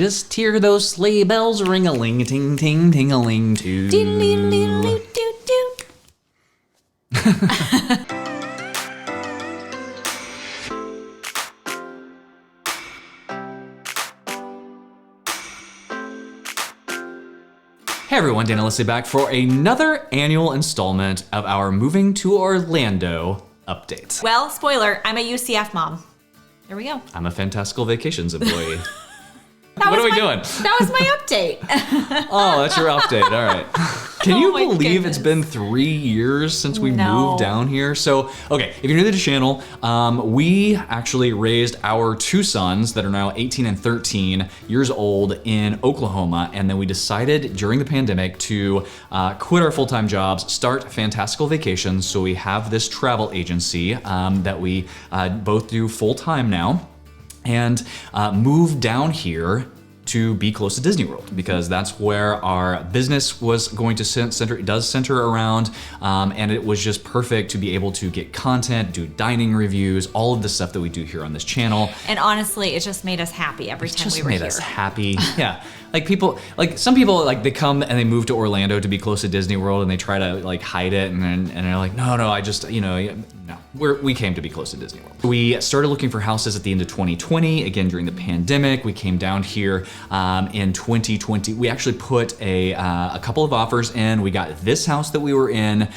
Just hear those sleigh bells ring-a-ling-a-ting-ting-ting-a-ling too. Doodle-doodle-doot-doot-doot. Hey everyone, Dan and Leslie back for another annual installment of our Moving to Orlando update. Well, spoiler, I'm a UCF mom. There we go. I'm a Fantastical Vacations employee. What are we doing? That was my update. Oh, that's your update. All right. Can you believe goodness. it's been 3 years since we No. moved down here? So, okay, if you're new to the channel, we actually raised our two sons that are now 18 and 13 years old in Oklahoma. And then we decided during the pandemic to quit our full-time jobs, start Fantastical Vacations. So we have this travel agency that we both do full-time now, and moved down here to be close to Disney World, because that's where our business was going to center. It does center around, and it was just perfect to be able to get content, do dining reviews, all of the stuff that we do here on this channel. And honestly, it just made us happy every time we were here. Just made us happy. Yeah. Like some people, they come and they move to Orlando to be close to Disney World, and they try to hide it, and they're like, no, I just, no. We came to be close to Disney World. We started looking for houses at the end of 2020, again during the pandemic. We came down here in 2020. We actually put a couple of offers in. We got this house that we were in.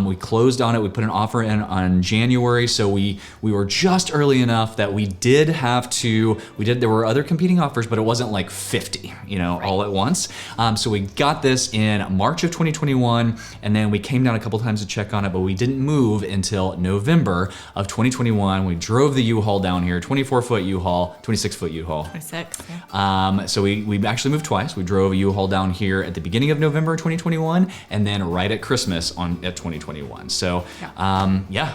We closed on it. We put an offer in on January, so we were just early enough that we did have to. There were other competing offers, but it wasn't like 50, right, all at once. So we got this in March of 2021, and then we came down a couple times to check on it, but we didn't move until November of 2021. We drove the Uhaul down here, 24-foot Uhaul, 26-foot Uhaul. 26, yeah. So we actually moved twice. We drove a Uhaul down here at the beginning of November 2021, and then right at Christmas at 2021. So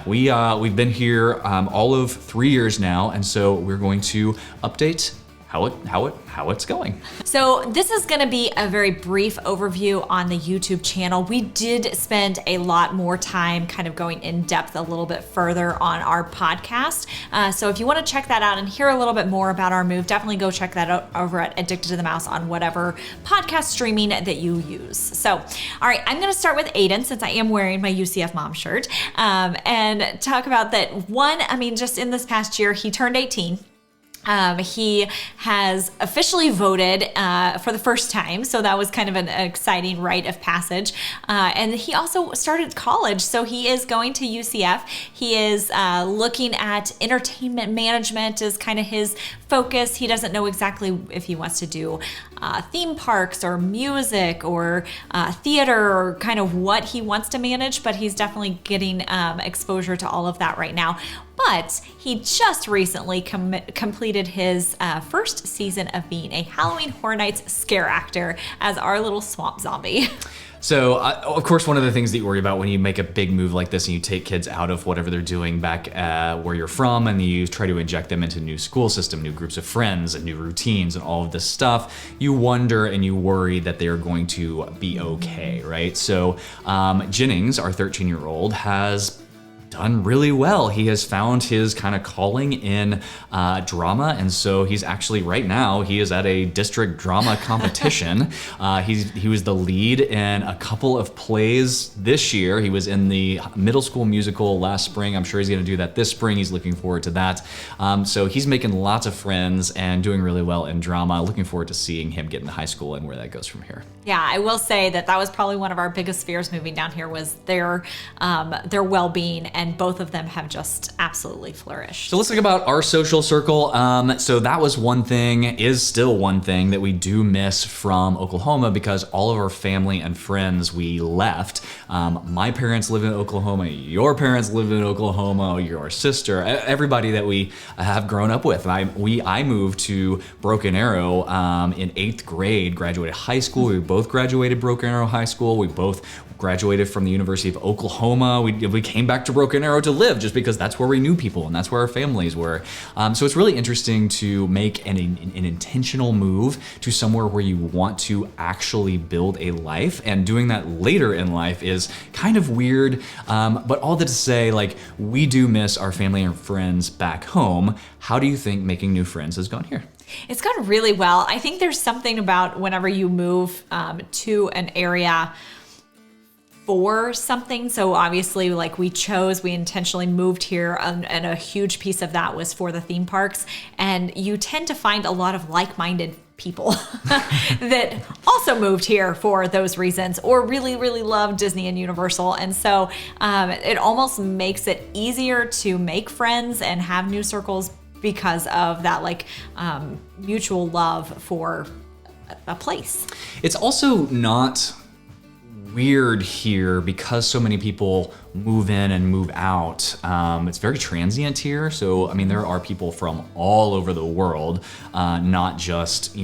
we've been here all of 3 years now, and so we're going to update how it's going. So this is gonna be a very brief overview on the YouTube channel. We did spend a lot more time kind of going in depth a little bit further on our podcast. So if you wanna check that out and hear a little bit more about our move, definitely go check that out over at Addicted to the Mouse on whatever podcast streaming that you use. So, all right, I'm gonna start with Aiden, since I am wearing my UCF mom shirt, and talk about that just in this past year, he turned 18. He has officially voted for the first time, so that was kind of an exciting rite of passage. And he also started college, so he is going to UCF. He is looking at entertainment management is kind of his focus. He doesn't know exactly if he wants to do theme parks or music or theater or kind of what he wants to manage, but he's definitely getting exposure to all of that right now. But he just recently completed his first season of being a Halloween Horror Nights scare actor as our little swamp zombie. So, of course, one of the things that you worry about when you make a big move like this and you take kids out of whatever they're doing back where you're from, and you try to inject them into a new school system, new groups of friends, and new routines, and all of this stuff, you wonder and you worry that they're going to be okay, right? So, Jennings, our 13-year-old, has done really well. He has found his kind of calling in drama, and so he's actually right now he is at a district drama competition. He was the lead in a couple of plays this year. He was in the middle school musical last spring. I'm sure he's going to do that this spring. He's looking forward to that. So he's making lots of friends and doing really well in drama. Looking forward to seeing him get into high school and where that goes from here. Yeah, I will say that was probably one of our biggest fears moving down here, was their well-being, and both of them have just absolutely flourished. So let's talk about our social circle. So that was one thing, is still one thing that we do miss from Oklahoma, because all of our family and friends we left. My parents live in Oklahoma, your parents live in Oklahoma, your sister, everybody that we have grown up with. I moved to Broken Arrow in 8th grade, graduated high school. We both graduated Broken Arrow High School. We both graduated from the University of Oklahoma. We came back to Broken Arrow to live, just because that's where we knew people and that's where our families were. So it's really interesting to make an intentional move to somewhere where you want to actually build a life, and doing that later in life is kind of weird. But all that to say, we do miss our family and friends back home. How do you think making new friends has gone here? It's gone really well. I think there's something about whenever you move to an area for something. So obviously, like we intentionally moved here, and a huge piece of that was for the theme parks. And you tend to find a lot of like-minded people that also moved here for those reasons, or really, really love Disney and Universal. And so it almost makes it easier to make friends and have new circles because of that, like mutual love for a place. It's also not weird here because so many people move in and move out. It's very transient here. So, I mean, there are people from all over the world, not just,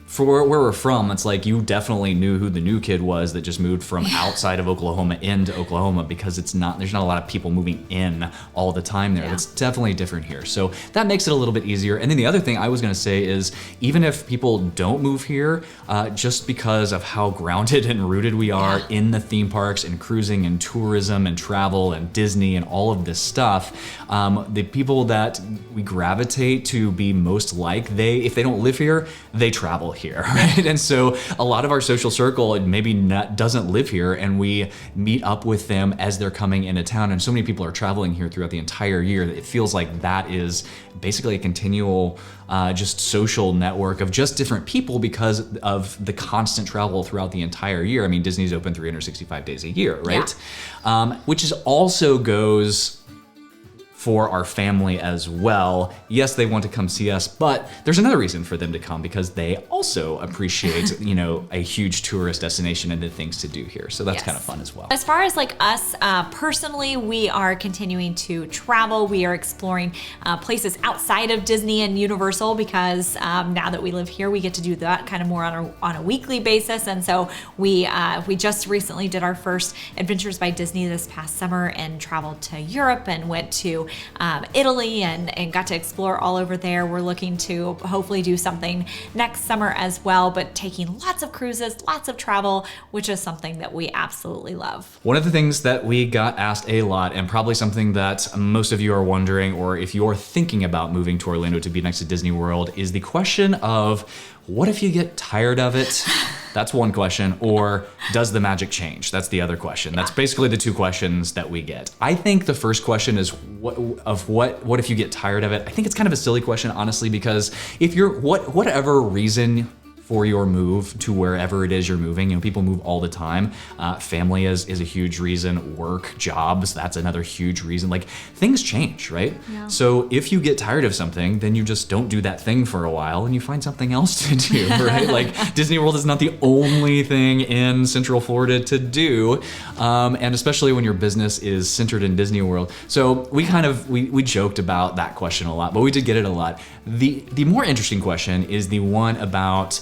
for where we're from, it's like you definitely knew who the new kid was that just moved from outside of Oklahoma into Oklahoma, because there's not a lot of people moving in all the time there. It's definitely different here. So that makes it a little bit easier. And then the other thing I was gonna say is, even if people don't move here, just because of how grounded and rooted we are in the theme parks and cruising and tourism and travel and Disney and all of this stuff, the people that we gravitate to be most like, if they don't live here, they travel here, right? And so a lot of our social circle maybe doesn't live here, and we meet up with them as they're coming into town. And so many people are traveling here throughout the entire year that it feels like that is basically a continual just social network of just different people because of the constant travel throughout the entire year. I mean, Disney's open 365 days a year, right? Which is also goes for our family as well. Yes, they want to come see us, but there's another reason for them to come, because they also appreciate, a huge tourist destination and the things to do here. So that's kind of fun as well. As far as like us personally, we are continuing to travel. We are exploring places outside of Disney and Universal, because now that we live here, we get to do that kind of more on a weekly basis. And so we just recently did our first Adventures by Disney this past summer and traveled to Europe and went to Italy and got to explore all over there. We're looking to hopefully do something next summer as well, but taking lots of cruises, lots of travel, which is something that we absolutely love. One of the things that we got asked a lot, and probably something that most of you are wondering, or if you're thinking about moving to Orlando to be next to Disney World, is the question of, what if you get tired of it? That's one question. Or does the magic change? That's the other question. That's basically the two questions that we get. I think the first question is what if you get tired of it? I think it's kind of a silly question, honestly, because if you're whatever reason for your move to wherever it is you're moving, people move all the time. Family is a huge reason. Work, jobs, that's another huge reason. Like, things change, right? Yeah. So if you get tired of something, then you just don't do that thing for a while and you find something else to do, right? Like, Disney World is not the only thing in Central Florida to do, and especially when your business is centered in Disney World. So we joked about that question a lot, but we did get it a lot. The more interesting question is the one about,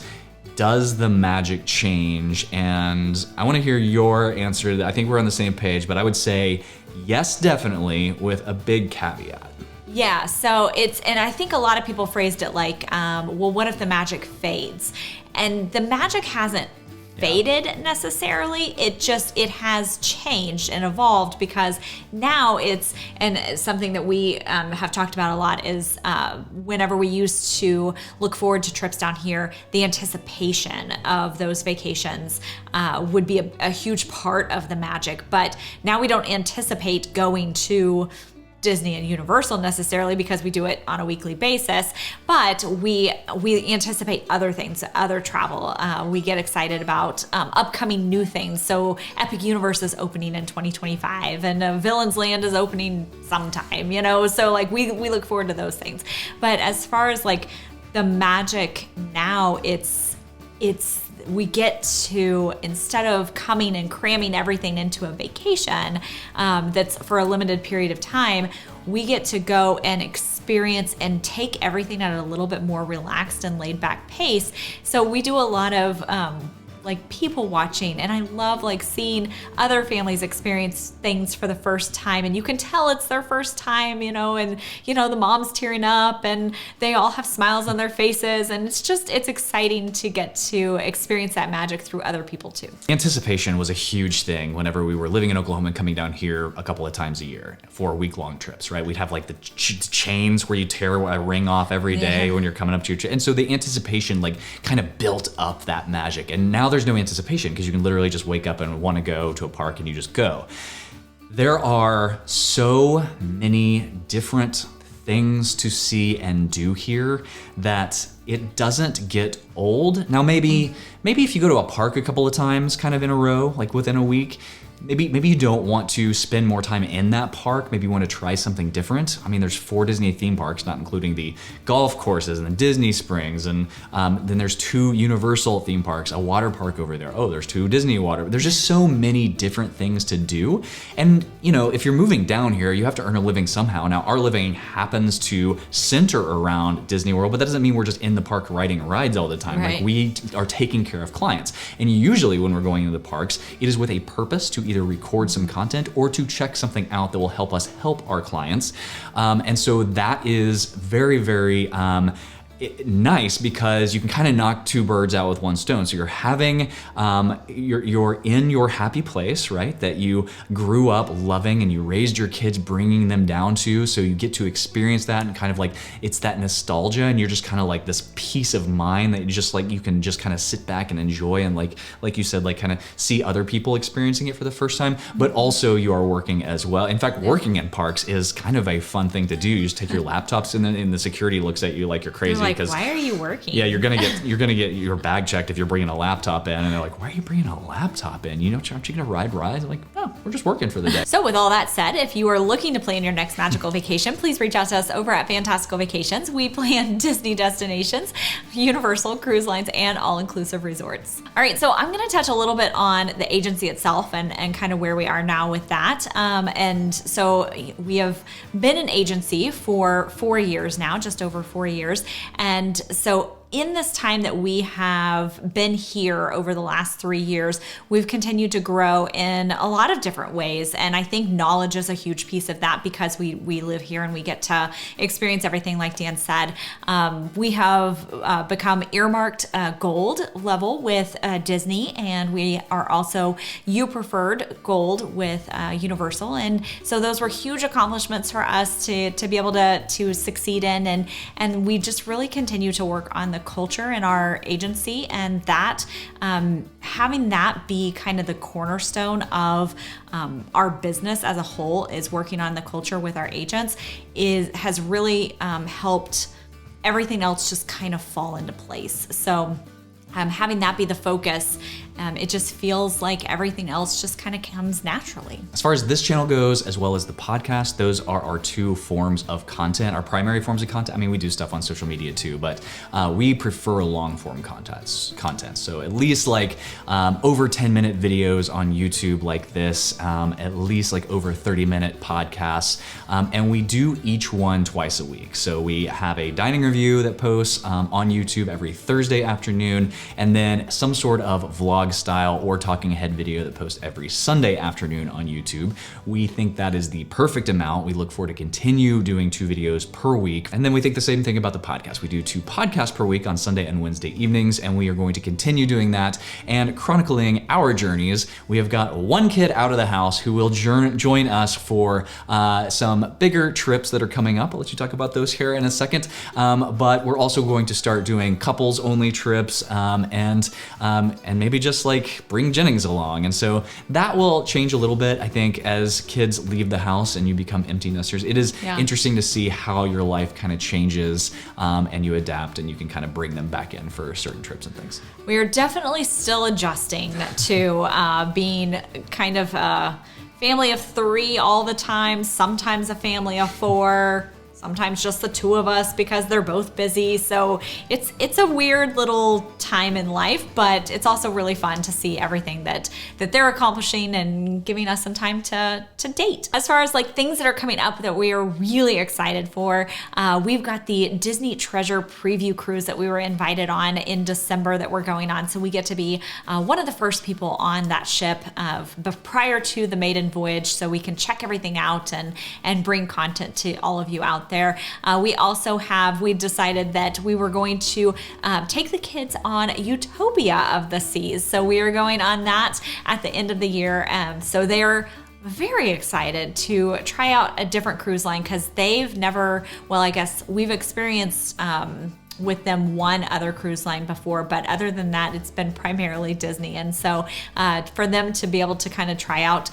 does the magic change? And I want to hear your answer. I think we're on the same page, but I would say yes, definitely, with a big caveat. Yeah, so and I think a lot of people phrased it like, well, what if the magic fades? And the magic hasn't faded necessarily. It has changed and evolved, because now and something that we have talked about a lot is whenever we used to look forward to trips down here, the anticipation of those vacations would be a huge part of the magic. But now we don't anticipate going to Disney and Universal necessarily, because we do it on a weekly basis, but we anticipate other things, other travel. We get excited about upcoming new things. So Epic Universe is opening in 2025, and Villains Land is opening sometime, so like we look forward to those things. But as far as like the magic now, we get to, instead of coming and cramming everything into a vacation that's for a limited period of time, we get to go and experience and take everything at a little bit more relaxed and laid back pace. So we do a lot of like people watching, and I love like seeing other families experience things for the first time, and you can tell it's their first time, and the mom's tearing up and they all have smiles on their faces, and it's exciting to get to experience that magic through other people too. Anticipation was a huge thing whenever we were living in Oklahoma and coming down here a couple of times a year for week-long trips, right? We'd have like the chains where you tear a ring off every day when you're coming up to your and so the anticipation like kind of built up that magic, and now there's no anticipation because you can literally just wake up and want to go to a park and you just go. There are so many different things to see and do here that it doesn't get old. Now maybe if you go to a park a couple of times kind of in a row, like within a week, maybe you don't want to spend more time in that park. Maybe you want to try something different. I mean, there's 4 Disney theme parks, not including the golf courses and the Disney Springs. And then there's 2 Universal theme parks, a water park over there. Oh, there's 2 Disney water. There's just so many different things to do. And, if you're moving down here, you have to earn a living somehow. Now, our living happens to center around Disney World, but that doesn't mean we're just in the park riding rides all the time. Right. Like, we are taking care of clients. And usually when we're going into the parks, it is with a purpose to either record some content or to check something out that will help us help our clients. And so that is very, very nice because you can kind of knock 2 birds out with 1 stone. So you're having, you're in your happy place, right? That you grew up loving and you raised your kids bringing them down to. So you get to experience that and kind of like, it's that nostalgia, and you're just kind of like this peace of mind that you just like, you can just kind of sit back and enjoy. And like you said, like kind of see other people experiencing it for the first time, but also you are working as well. In fact, working in parks is kind of a fun thing to do. You just take your laptops and the security looks at you like you're crazy. Like, why are you working? Yeah, you're gonna get your bag checked if you're bringing a laptop in, and they're like, why are you bringing a laptop in? Aren't you gonna ride rides? I'm like, no, we're just working for the day. So with all that said, if you are looking to plan your next magical vacation, please reach out to us over at Fantastical Vacations. We plan Disney destinations, Universal cruise lines, and all-inclusive resorts. All right, so I'm gonna touch a little bit on the agency itself and kind of where we are now with that. And so we have been an agency for 4 years now, just over 4 years. And so in this time that we have been here over the last 3 years, we've continued to grow in a lot of different ways. And I think knowledge is a huge piece of that because we live here and we get to experience everything like Dan said. We have become earmarked gold level with Disney, and we are also U preferred gold with Universal. And so those were huge accomplishments for us to be able to succeed in. And we just really continue to work on the culture in our agency, and that having that be kind of the cornerstone of our business as a whole is working on the culture with our agents has really helped everything else just kind of fall into place. So having that be the focus, it just feels like everything else just kind of comes naturally. As far as this channel goes, as well as the podcast, those are our 2 forms of content, our primary forms of content. I mean, we do stuff on social media too, but we prefer long form content. So at least like over 10-minute videos on YouTube like this, at least like over 30-minute podcasts. And we do each one twice a week. So we have a dining review that posts on YouTube every Thursday afternoon, and then some sort of vlog style or talking head video that posts every Sunday afternoon on YouTube. We think that is the perfect amount. We look forward to continue doing 2 videos per week. And then we think the same thing about the podcast. We do 2 podcasts per week on Sunday and Wednesday evenings, and we are going to continue doing that and chronicling our journeys. We have got 1 kid out of the house who will join us for some bigger trips that are coming up. I'll let you talk about those here in a second. But we're also going to start doing couples only trips and maybe just like bring Jennings along. And so that will change a little bit, I think, as kids leave the house and you become empty nesters. It is interesting to see how your life kind of changes and you adapt, and you can kind of bring them back in for certain trips and things. We are definitely still adjusting to being kind of a family of 3 all the time, sometimes a family of 4, sometimes just the 2 of us because they're both busy. So it's a weird little time in life, but it's also really fun to see everything that they're accomplishing and giving us some time to date. As far as like things that are coming up that we are really excited for, we've got the Disney Treasure preview cruise that we were invited on in December that we're going on. So we get to be one of the first people on that ship prior to the maiden voyage, so we can check everything out and bring content to all of you out there. We decided that we were going to take the kids on Utopia of the Seas. So we are going on that at the end of the year. So they're very excited to try out a different cruise line because they've never, well, I guess we've experienced with them one other cruise line before, but other than that, it's been primarily Disney. And so for them to be able to kind of try out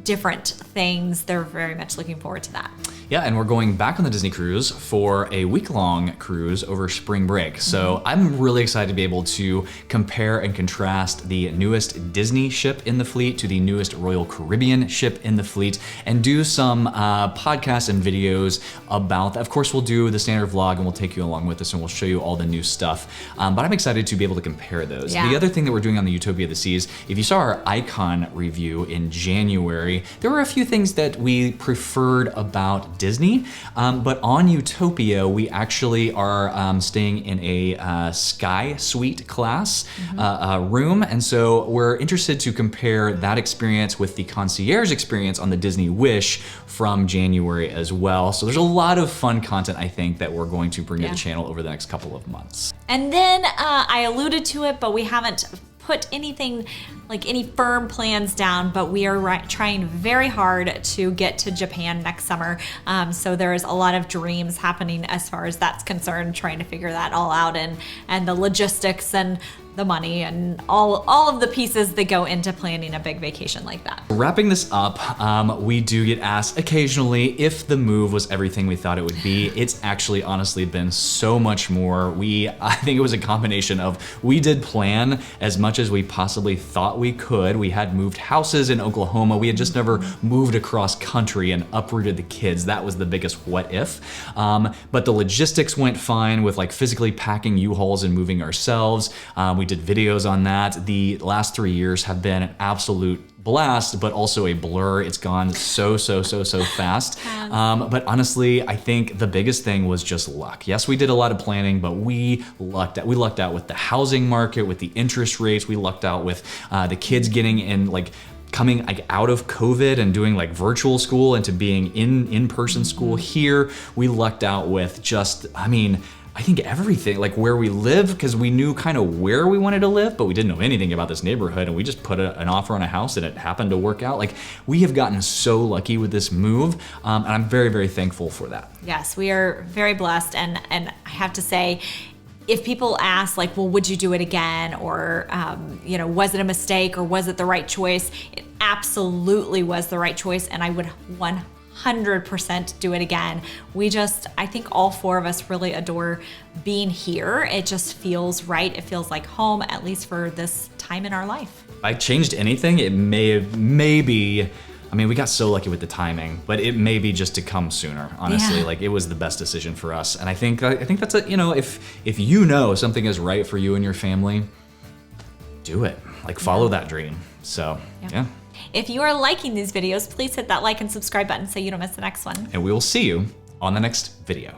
different things, they're very much looking forward to that. Yeah, and we're going back on the Disney cruise for a week-long cruise over spring break. So I'm really excited to be able to compare and contrast the newest Disney ship in the fleet to the newest Royal Caribbean ship in the fleet and do some podcasts and videos about that. Of course, we'll do the standard vlog and we'll take you along with us and we'll show you all the new stuff. But I'm excited to be able to compare those. Yeah. The other thing that we're doing on the Utopia of the Seas, if you saw our Icon review in January, there were a few things that we preferred about Disney, but on Utopia, we actually are staying in a Sky Suite class room, and so we're interested to compare that experience with the concierge experience on the Disney Wish from January as well. So there's a lot of fun content, I think, that we're going to bring to the channel over the next couple of months. And then I alluded to it, but we haven't put anything like any firm plans down, but we are trying very hard to get to Japan next summer. So there is a lot of dreams happening as far as that's concerned, trying to figure that all out and the logistics and the money and all of the pieces that go into planning a big vacation like that. Wrapping this up, we do get asked occasionally if the move was everything we thought it would be. It's actually honestly been so much more. I think it was a combination of, we did plan as much as we possibly thought we could. We had moved houses in Oklahoma. We had just never moved across country and uprooted the kids. That was the biggest what if. But the logistics went fine with like physically packing U-Hauls and moving ourselves. We did videos on that. The last 3 years have been an absolute blast, but also a blur. It's gone so fast. But honestly, I think the biggest thing was just luck. Yes, we did a lot of planning, but we lucked out. We lucked out with the housing market, with the interest rates. We lucked out with the kids getting in, like, coming like out of COVID and doing like virtual school into being in-person school here. We lucked out with just, I think everything, like where we live, because we knew kind of where we wanted to live, but we didn't know anything about this neighborhood, and we just put an offer on a house and it happened to work out. Like, we have gotten so lucky with this move, and I'm very, very thankful for that. Yes, we are very blessed, and I have to say, if people ask like, well, would you do it again? Or, was it a mistake or was it the right choice? It absolutely was the right choice, and I would 100% do it again. I think all four of us really adore being here. It just feels right. It feels like home, at least for this time in our life. If I changed anything, it maybe, we got so lucky with the timing, but it may be just to come sooner, honestly. Yeah. Like, it was the best decision for us. And I think that's if you know something is right for you and your family, do it. Like, follow that dream. So, yeah. If you are liking these videos, please hit that like and subscribe button so you don't miss the next one. And we will see you on the next video.